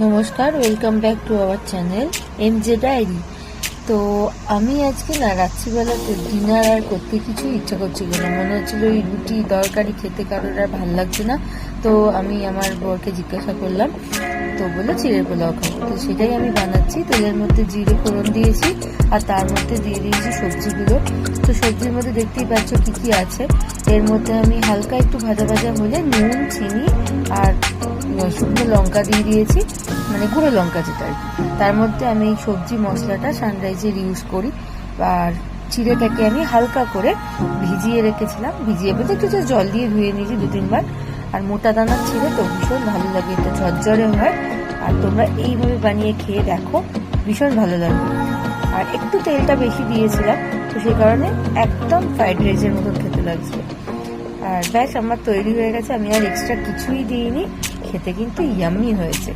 নমস্কার, welcome back to our channel MJ diary. তো আমি আজকে না রাত্রিবেলাতে ডিনার আর করতে কিছু ইচ্ছা করছিল না, মনে হচ্ছিল ওই রুটি তরকারি খেতে কারোর আর ভালো লাগছে না। তো আমি আমার বরকে জিজ্ঞাসা করলাম, তো বললো চিড়ের পোলাও খাবো। তো সেটাই আমি বানাচ্ছি। তেলের মধ্যে জিরে ফোড়ন দিয়েছি আর তার মধ্যে দিয়ে দিয়েছি সবজিগুলো। তো সবজির মধ্যে দেখতেই পাচ্ছ কি কি আছে। এর মধ্যে আমি হালকা একটু ভাজা ভাজা হলে নুন, চিনি আর শুকনো লঙ্কা দিয়ে দিয়েছি, মানে গুঁড়ো লঙ্কা যেটা আর কি। তার মধ্যে আমি এই সবজি মশলাটা সানরাইজের ইউজ করি। আর চিড়েটাকে আমি হালকা করে ভিজিয়ে রেখেছিলাম, ভিজিয়ে বলতে একটু জল দিয়ে ধুয়ে নিয়েছি 2-3 বার। আর মোটা দানার চিড়ে তো ভীষণ ভালো লাগে, এটা ঝরঝরে হয়। আর তোমরা এইভাবে বানিয়ে খেয়ে দেখো, ভীষণ ভালো লাগবে। আর একটু তেলটা বেশি দিয়েছিলাম, তো সেই কারণে একদম ফ্রাইড রাইসের মতন খেতে লাগছিল। আর ব্যাস আমার তৈরি হয়ে গেছে, আমি আর এক্সট্রা কিছুই দিইনি। খেতে কিন্তু ইয়াম্মি হয়েছে।